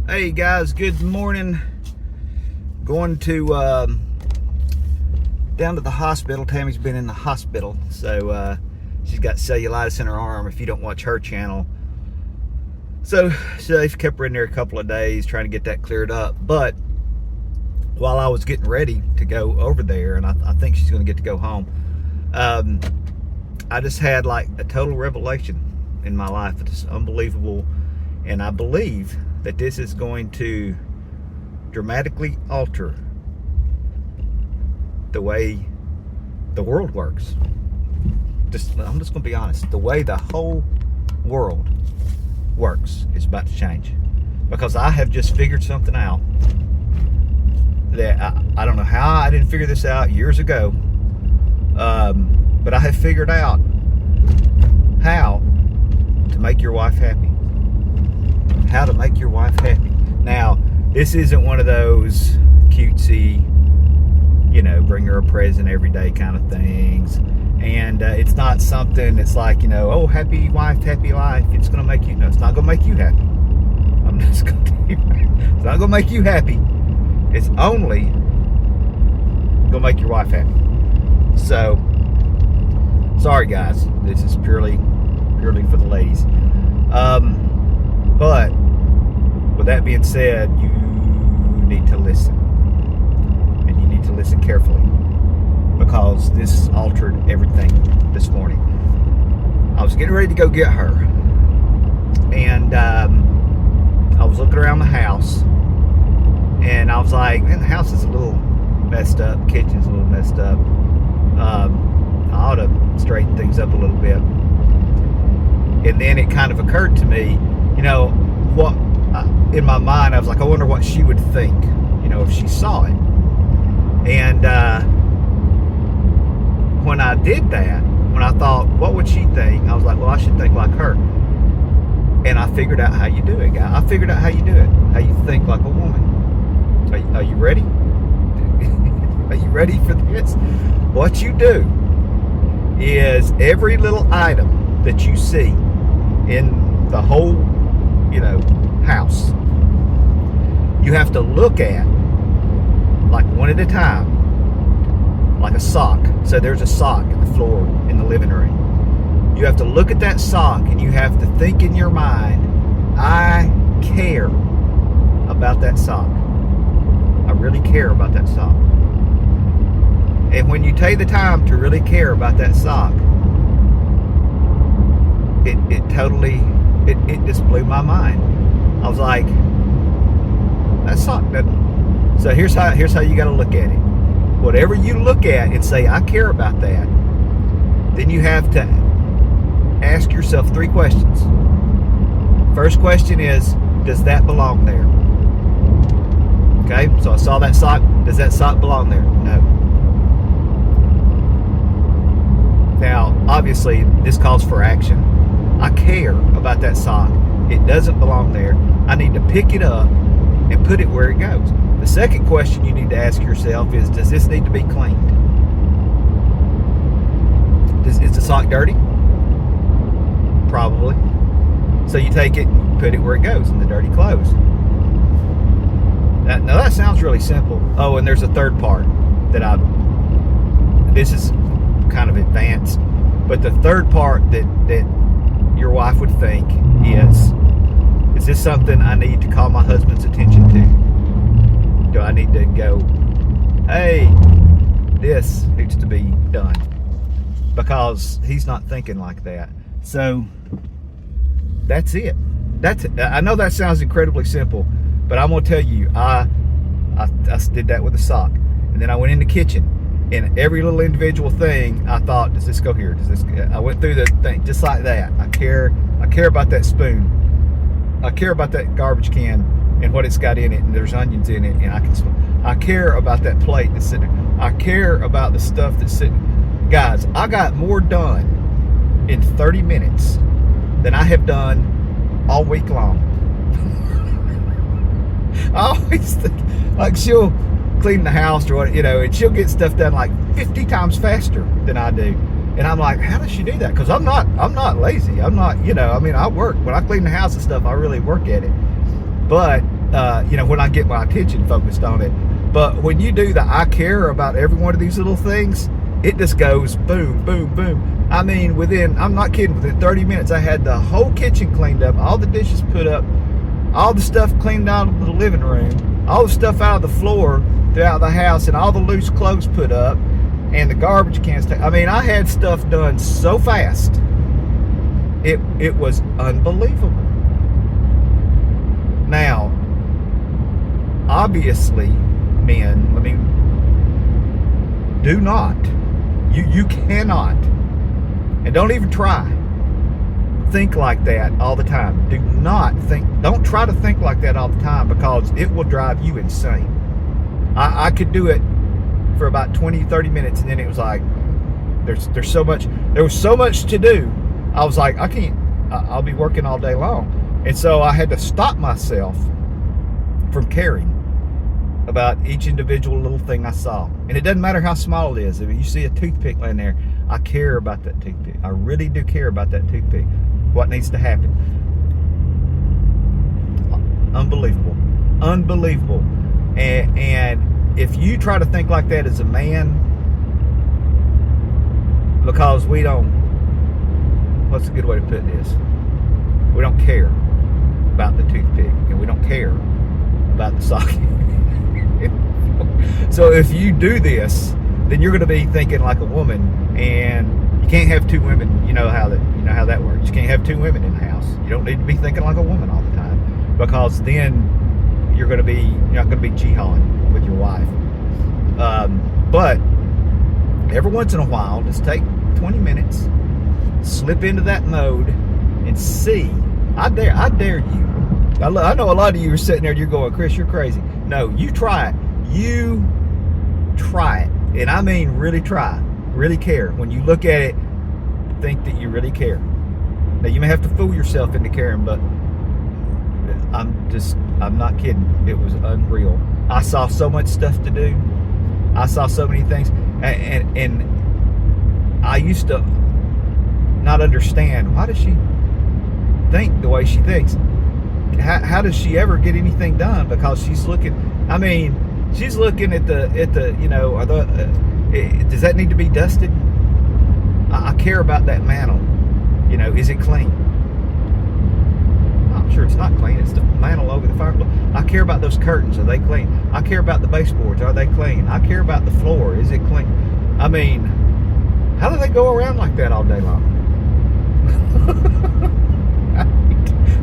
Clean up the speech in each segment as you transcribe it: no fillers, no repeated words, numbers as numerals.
Hey guys, good morning. Going to down to the hospital. Tammy's been in the hospital, so she's got cellulitis in her arm. If you don't watch her channel, so they've kept her in there a couple of days trying to get that cleared up. But while I was getting ready to go over there, and I think she's going to get to go home, I just had like a total revelation in my life. It's unbelievable, and I believe that this is going to dramatically alter the way the world works. I'm just going to be honest. The way the whole world works is about to change, because I have just figured something out that I don't know how I didn't figure this out years ago, but I have figured out how to make your wife happy. How to make your wife happy. Now, this isn't one of those cutesy, bring her a present every day kind of things. And it's not something that's like, oh, happy wife, happy life. It's going to make you, no, it's not going to make you happy. I'm just going to tell you, it's not going to make you happy. It's only going to make your wife happy. So, sorry guys, this is purely for the ladies. But with that being said, you need to listen, and you need to listen carefully, because this altered everything this morning. I was getting ready to go get her, and I was looking around the house, and I was like, man, the house is a little messed up, kitchen's a little messed up. I ought to straighten things up a little bit. And then it kind of occurred to me, what in my mind, I was like, I wonder what she would think, if she saw it. And when I did that, when I thought, what would she think? I was like, well, I should think like her. And I figured out how you do it, guy. I figured out how you do it, how you think like a woman. Are you ready? Are you ready for this? What you do is every little item that you see in the whole house, you have to look at like one at a time, like a sock. So there's a sock on the floor in the living room. You have to look at that sock, and you have to think in your mind, I care about that sock. I really care about that sock. And when you take the time to really care about that sock, it just blew my mind. I was like, that sock doesn't. So here's how you got to look at it. Whatever you look at and say, I care about that, then you have to ask yourself 3 questions. First question is, does that belong there? Okay, so I saw that sock. Does that sock belong there? No. Now, obviously, this calls for action. I care about that sock. It doesn't belong there. I need to pick it up and put it where it goes. The second question you need to ask yourself is, does this need to be cleaned? Is the sock dirty? Probably. So you take it and put it where it goes, in the dirty clothes. Now that sounds really simple. Oh, and there's a third part that this is kind of advanced, but the third part that your wife would think is this something I need to call my husband's attention to? Do I need to go, hey, this needs to be done? Because he's not thinking like that. So that's it. I know that sounds incredibly simple, but I'm gonna tell you, I did that with a sock, and then I went in the kitchen. And every little individual thing, I thought, does this go here? Does this? I went through the thing just like that. I care about that spoon. I care about that garbage can and what it's got in it, and there's onions in it, and I care about that plate that's sitting there. I care about the stuff that's sitting. Guys, I got more done in 30 minutes than I have done all week long. I always think, like, she'll clean the house or what, and she'll get stuff done like 50 times faster than I do. And I'm like, how does she do that? Because I'm not lazy. I'm not, I work. When I clean the house and stuff, I really work at it. But when I get my attention focused on it. But when you do the I care about every one of these little things, it just goes boom, boom, boom. I mean, I'm not kidding, within 30 minutes, I had the whole kitchen cleaned up, all the dishes put up, all the stuff cleaned out of the living room, all the stuff out of the floor throughout the house, and all the loose clothes put up, and the garbage cans. I mean, I had stuff done so fast. It was unbelievable. Now, obviously, men, I mean, do not. You cannot, and don't even try, think like that all the time. Don't try to think like that all the time, because it will drive you insane. I could do it for about 20-30 minutes, and then it was like, there was so much to do. I was like, I can't, I'll be working all day long. And so I had to stop myself from caring about each individual little thing I saw. And it doesn't matter how small it is. If you see a toothpick laying there, I care about that toothpick. I really do care about that toothpick. What needs to happen. Unbelievable. Unbelievable. And if you try to think like that as a man, because we don't, what's a good way to put this? We don't care about the toothpick, and we don't care about the socket. So if you do this, then you're going to be thinking like a woman, and you can't have two women. You know how that works. You can't have two women in the house. You don't need to be thinking like a woman all the time, because then you're not going to be jihading with your wife. But every once in a while, just take 20 minutes, slip into that mode, and see. I dare you. I know a lot of you are sitting there and you're going, Chris, you're crazy. No, you try it. You try it. And I mean really try. Really care. When you look at it, think that you really care. Now, you may have to fool yourself into caring, but I'm not kidding. It was unreal. I saw so much stuff to do. I saw so many things. And I used to not understand, why does she think the way she thinks? How does she ever get anything done? Because she's looking at does that need to be dusted? I care about that mantle. Is it clean? I'm sure it's not clean. It's the mantle over the fireplace. I care about those curtains. Are they clean? I care about the baseboards. Are they clean? I care about the floor. Is it clean? I mean, how do they go around like that all day long?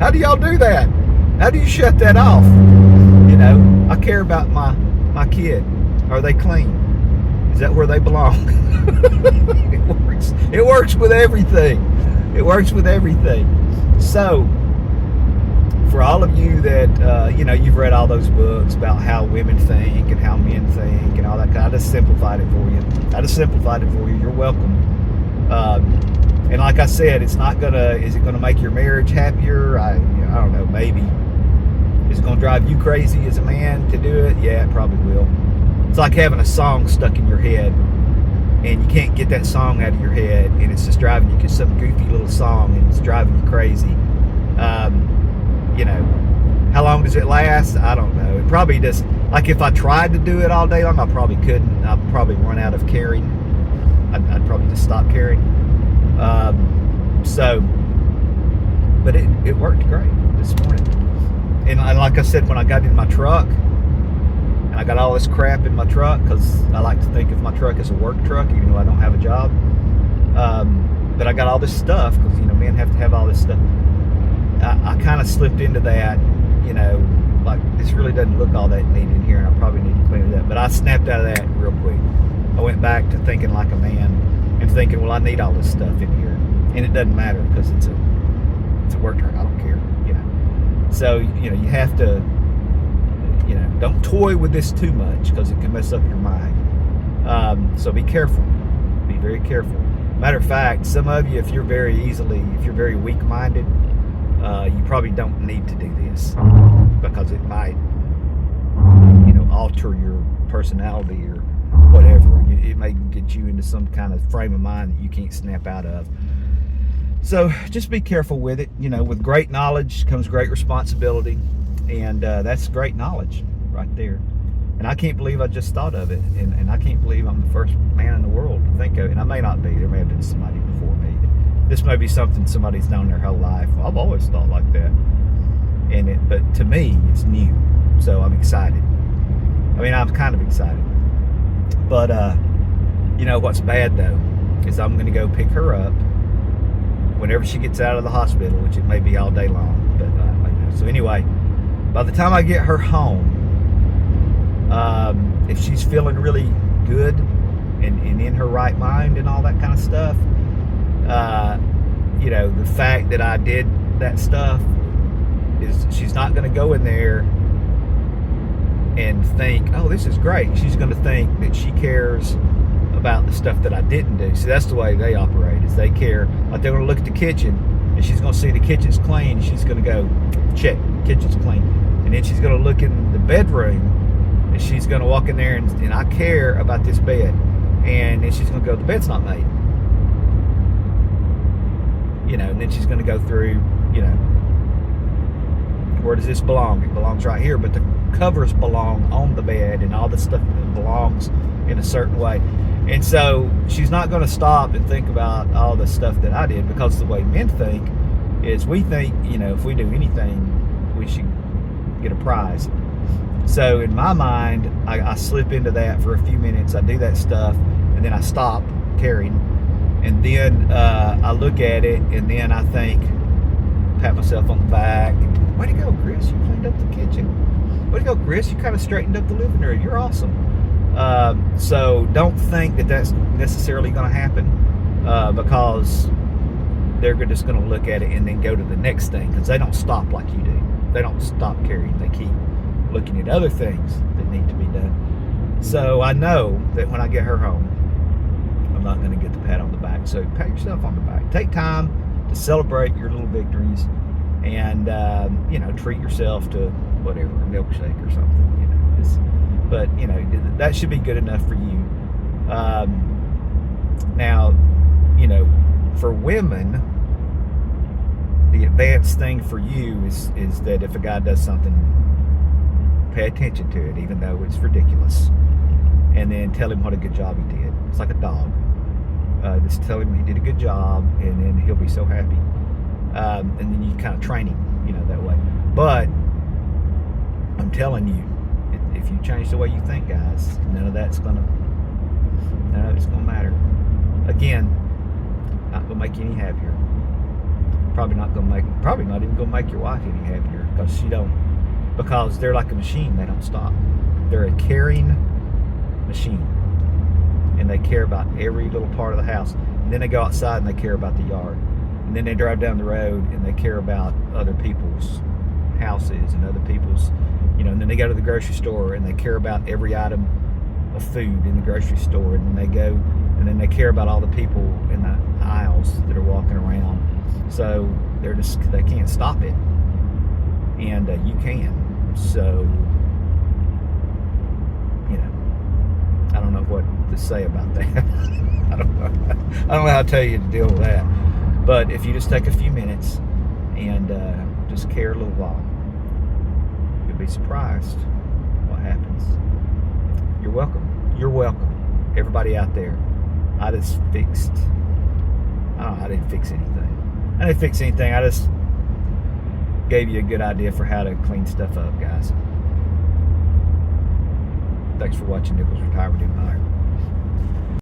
How do y'all do that? How do you shut that off? I care about my kid. Are they clean? Is that where they belong? It works with everything. It works with everything. So, for all of you that, you've read all those books about how women think and how men think and all that I just simplified it for you. You're welcome. And like I said, is it gonna make your marriage happier? I don't know, maybe. Is it gonna drive you crazy as a man to do it? Yeah, it probably will. It's like having a song stuck in your head, and you can't get that song out of your head, and it's just driving you, because some goofy little song, and it's driving you crazy. How long does it last? I don't know. It probably just, like if I tried to do it all day long, I probably couldn't. I'd probably run out of caring. I'd probably just stop caring. But it worked great this morning. And like I said, when I got in my truck, and I got all this crap in my truck, because I like to think of my truck as a work truck, even though I don't have a job. But I got all this stuff, because, men have to have all this stuff. I kind of slipped into that, like, this really doesn't look all that neat in here, and I probably need to clean it up. But I snapped out of that real quick. I went back to thinking like a man, and thinking, well, I need all this stuff in here. And it doesn't matter, because it's a work truck. I don't care, So, you have to, don't toy with this too much, because it can mess up your mind. So be careful. Be very careful. Matter of fact, some of you, if you're very weak-minded, you probably don't need to do this, because it might, alter your personality or whatever. It may get you into some kind of frame of mind that you can't snap out of. So just be careful with it. With great knowledge comes great responsibility. And that's great knowledge right there. And I can't believe I just thought of it. And I can't believe I'm the first man in the world to think of it. And I may not be. There may have been somebody before me. This may be something somebody's known their whole life. I've always thought like that. But to me, it's new. So I'm excited. I mean, I'm kind of excited. But, what's bad, though, is I'm going to go pick her up whenever she gets out of the hospital, which it may be all day long. But so anyway, by the time I get her home, if she's feeling really good and in her right mind and all that kind of stuff, the fact that I did that stuff is she's not going to go in there and think, oh, this is great. She's going to think that she cares about the stuff that I didn't do. See, that's the way they operate, is they care. Like, they're going to look at the kitchen and she's going to see the kitchen's clean. She's going to go, check, kitchen's clean. And then she's going to look in the bedroom and she's going to walk in there and I care about this bed. And then she's going to go, the bed's not made. And then she's going to go through, where does this belong? It belongs right here, but the covers belong on the bed and all the stuff belongs in a certain way. And so she's not going to stop and think about all the stuff that I did, because the way men think is we think, if we do anything, we should get a prize. So in my mind, I slip into that for a few minutes. I do that stuff and then I stop caring. And then I look at it and then I think, pat myself on the back. Way to go, Chris. You cleaned up the kitchen. Way to go, Chris. You kind of straightened up the living room. You're awesome. So don't think that that's necessarily going to happen, because they're just going to look at it and then go to the next thing, because they don't stop like you do. They don't stop caring. They keep looking at other things that need to be done. So I know that when I get her home, I'm not going to get the pat on the back. So pat yourself on the back. Take time to celebrate your little victories, and treat yourself to whatever, a milkshake or something. But that should be good enough for you. Now, for women, the advanced thing for you is that if a guy does something, pay attention to it, even though it's ridiculous, and then tell him what a good job he did. It's like a dog. Just tell him he did a good job, and then he'll be so happy. And then you kind of train him, that way. But I'm telling you, if you change the way you think, guys, none of it's gonna matter. Again, not gonna make you any happier. Probably not even gonna make your wife any happier, because they're like a machine. They don't stop. They're a caring machine, and they care about every little part of the house. And then they go outside and they care about the yard. And then they drive down the road and they care about other people's houses and other people's, and then they go to the grocery store and they care about every item of food in the grocery store. And then they go and then they care about all the people in the aisles that are walking around. So they can't stop it. And you can. So, I don't know what to say about that. I don't know how to tell you to deal with that. But if you just take a few minutes and just care a little while, you'll be surprised what happens. You're welcome. You're welcome. Everybody out there. I didn't fix anything. I just gave you a good idea for how to clean stuff up, guys. Thanks for watching Nichols Retirement Empire.